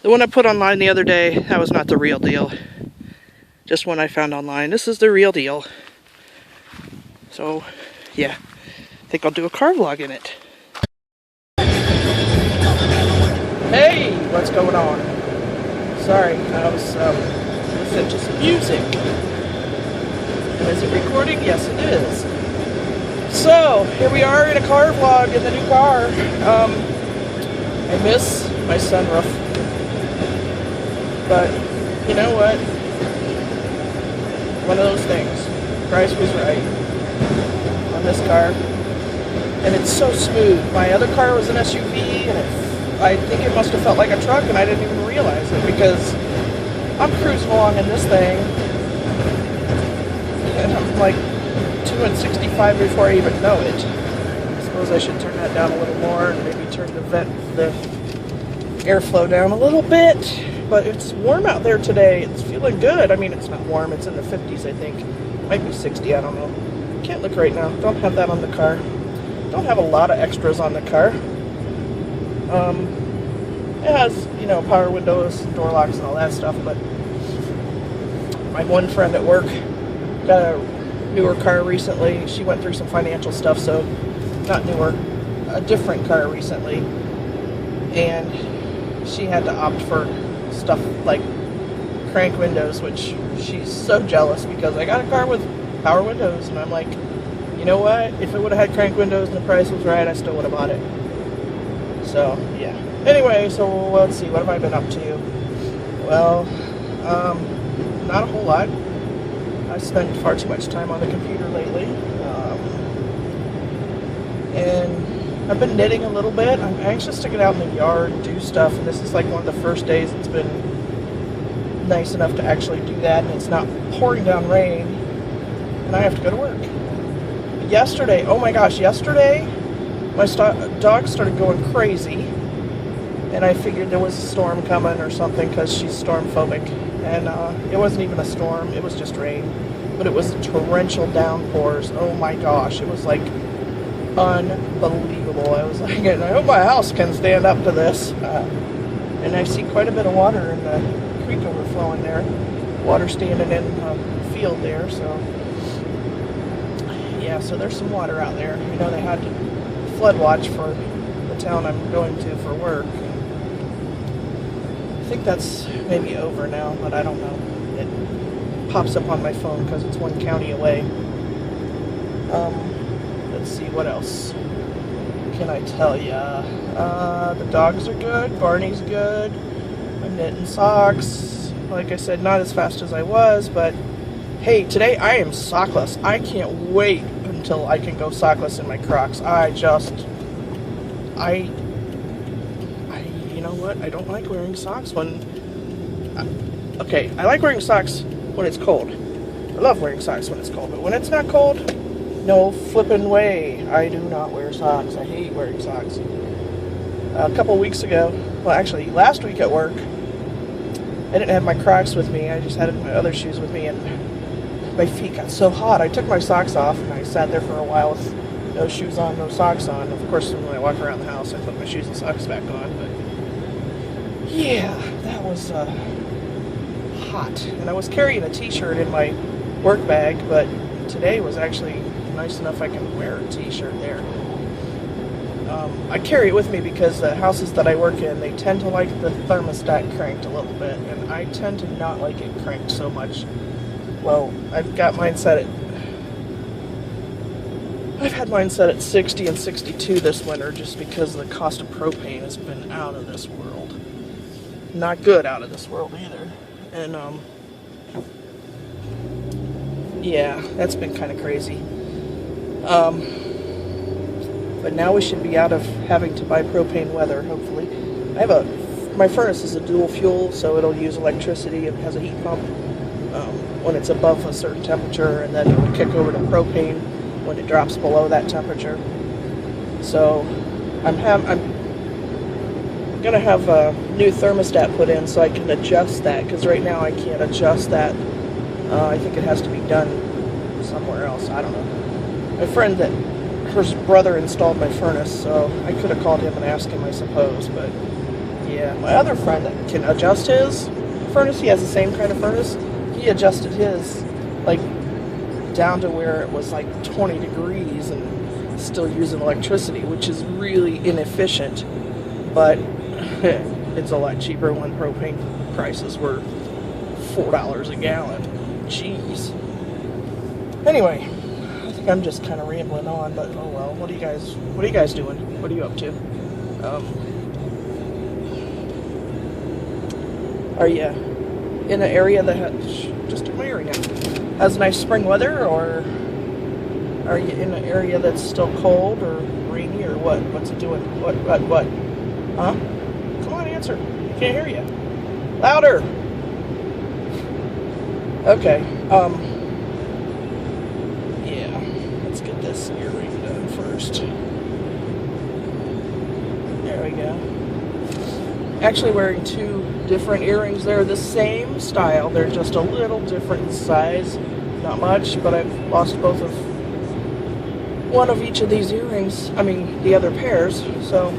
The one I put online the other day, that was not the real deal. Just one I found online. This is the real deal. So, yeah. I think I'll do a car vlog in it. Hey, what's going on? Sorry, I was listening to some music. Is it recording? Yes, it is. So, here we are in a car vlog in the new car. I miss my sunroof. But, you know what? One of those things. Price was right on this car. And it's so smooth. My other car was an SUV, and I think it must have felt like a truck, and I didn't even realize it, because I'm cruising along in this thing, and I'm like 265 before I even know it. I suppose I should turn that down a little more, and maybe turn the airflow down a little bit. But it's warm out there today. It's feeling good. I mean, it's not warm. It's in the 50s, I think. Might be 60, I don't know. Can't look right now. Don't have that on the car. Don't have a lot of extras on the car. It has, you know, power windows, door locks, and all that stuff, but my one friend at work got a newer car recently. She went through some financial stuff, so not newer, a different car recently, and she had to opt for stuff like crank windows, which she's so jealous, because I got a car with power windows, and I'm like, you know what, if it would have had crank windows and the price was right, I still would have bought it. So, yeah. Anyway, so let's see, what have I been up to? Well, not a whole lot. I spent far too much time on the computer lately. And I've been knitting a little bit. I'm anxious to get out in the yard and do stuff, and this is like one of the first days it's been nice enough to actually do that, and it's not pouring down rain, and I have to go to work. Yesterday, oh my gosh, yesterday, my dog started going crazy, and I figured there was a storm coming or something, because she's storm phobic, and it wasn't even a storm, it was just rain, but it was torrential downpours. Oh my gosh, it was like unbelievable. I was like, I hope my house can stand up to this. And I see quite a bit of water in the creek overflowing there, water standing in the field there, so yeah, so there's some water out there. You know, they had to flood watch for the town I'm going to for work. I think that's maybe over now, but I don't know. It pops up on my phone because it's one county away. Let's see, what else can I tell ya? The dogs are good, Barney's good, I'm knitting socks. Like I said, not as fast as I was, but hey, today I am sockless. I can't wait until I can go sockless in my Crocs. You know what? I don't like wearing socks when... Okay, I like wearing socks when it's cold. I love wearing socks when it's cold, but when it's not cold, no flippin' way. I do not wear socks. I hate wearing socks. A couple weeks ago, well actually last week at work, I didn't have my Crocs with me. I just had my other shoes with me, and my feet got so hot. I took my socks off, and I sat there for a while with no shoes on, no socks on. Of course, when I walk around the house, I put my shoes and socks back on. But yeah, that was hot. And I was carrying a t-shirt in my work bag, but today was actually nice enough I can wear a t-shirt there. I carry it with me because the houses that I work in, they tend to like the thermostat cranked a little bit, and I tend to not like it cranked so much. Well, I've had mine set at 60 and 62 this winter, just because the cost of propane has been out of this world. Not good out of this world either. And yeah, that's been kind of crazy. But now we should be out of having to buy propane weather, hopefully. My furnace is a dual fuel, so it'll use electricity. It has a heat pump when it's above a certain temperature, and then it'll kick over to propane when it drops below that temperature. So I'm gonna have a new thermostat put in so I can adjust that, because right now I can't adjust that. I think it has to be done somewhere else. I don't know. My friend that her brother installed my furnace, so I could have called him and asked him, I suppose, but Yeah, my other friend that can adjust his furnace, he has the same kind of furnace. He adjusted his, like, down to where it was like 20 degrees and still using electricity, which is really inefficient, but it's a lot cheaper when propane prices were $4 a gallon. Jeez. Anyway, I think I'm just kind of rambling on, but oh well. What are you guys doing? What are you up to? Are you in an area that just in my area has nice spring weather, or are you in an area that's still cold or rainy, or what? What's it doing? What? Huh? Come on, answer. I can't hear you. Louder. Okay. Yeah. Let's get this earring done first. There we go. Actually wearing two different earrings. They're the same style. They're just a little different in size. Not much, but I've lost both of one of each of these earrings. I mean, the other pairs. So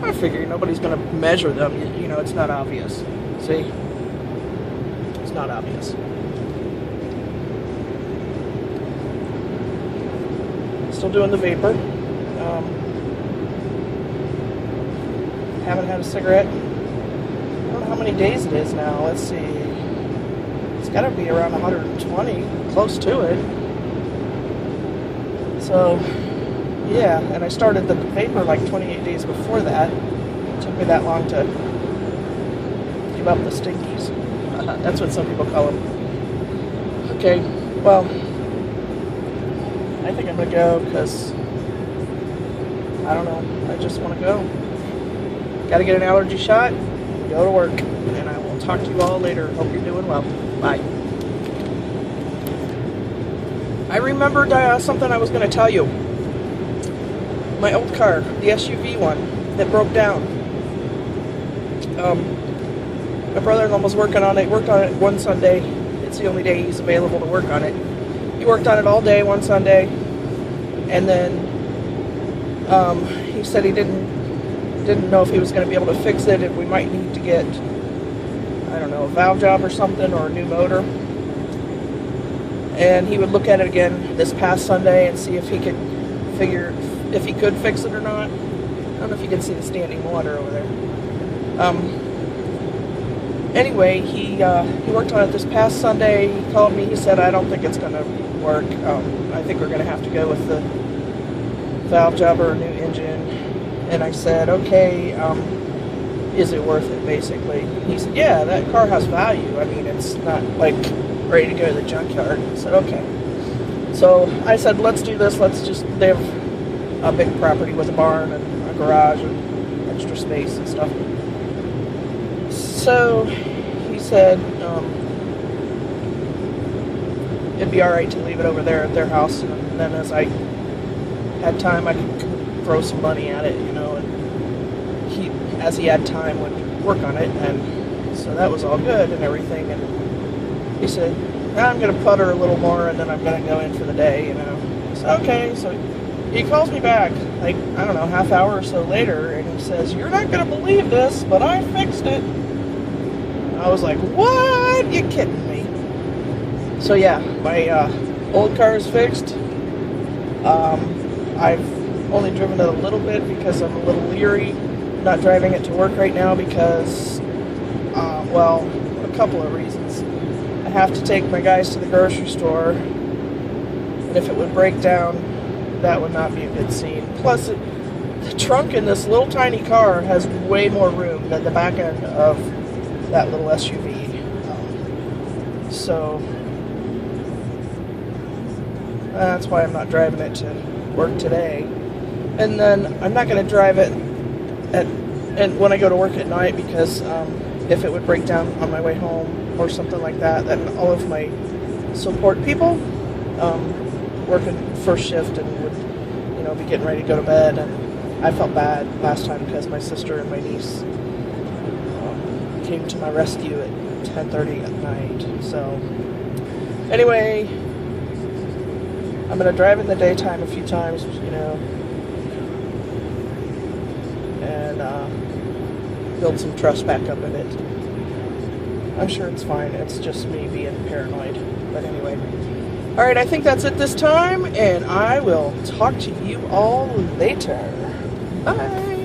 I figure nobody's going to measure them. You know, it's not obvious. See? It's not obvious. Still doing the vapor. Haven't had a cigarette. I don't know how many days it is now. Let's see. It's got to be around 120, close to it. So, yeah, and I started the vapor like 28 days before that. It took me that long to give up the stinkies. That's what some people call them. Okay, well, I think I'm going to go because, I don't know, I just want to go. Got to get an allergy shot, go to work, and I will talk to you all later. Hope you're doing well. Bye. I remembered something I was going to tell you. My old car, the SUV one, that broke down. My brother-in-law was working on it. He worked on it one Sunday. It's the only day he's available to work on it. He worked on it all day one Sunday, and then he said he didn't know if he was going to be able to fix it, and we might need to get, I don't know, a valve job or something, or a new motor. And he would look at it again this past Sunday and see if he could figure if he could fix it or not. I don't know if you can see the standing water over there. Anyway, he worked on it this past Sunday. He called me. He said, I don't think it's going to work. I think we're going to have to go with the valve job or a new engine. And I said, okay, is it worth it, basically? He said, yeah, that car has value. I mean, it's not, like, ready to go to the junkyard. I said, okay. So I said, let's do this. They have a big property with a barn and a garage and extra space and stuff. So he said it'd be all right to leave it over there at their house. And then as I had time, I could throw some money at it, you know, and as he had time, would work on it, and so that was all good and everything. And he said, I'm going to putter a little more, and then I'm going to go in for the day, you know. I said, okay. So he calls me back, like, I don't know, half hour or so later, and he says, you're not going to believe this, but I fixed it. I was like, what? You kidding me? So yeah, my old car is fixed. I've only driven it a little bit because I'm a little leery. I'm not driving it to work right now because, well, a couple of reasons. I have to take my guys to the grocery store, and if it would break down, that would not be a good scene. Plus, the trunk in this little tiny car has way more room than the back end of that little SUV. So that's why I'm not driving it to work today. And then I'm not going to drive it and when I go to work at night because if it would break down on my way home or something like that, then all of my support people working first shift and would, you know, be getting ready to go to bed. And I felt bad last time because my sister and my niece came to my rescue at 10:30 at night. So anyway, I'm going to drive in the daytime a few times, you know, and build some trust back up in it. I'm sure it's fine. It's just me being paranoid. But anyway. Alright, I think that's it this time, and I will talk to you all later. Bye!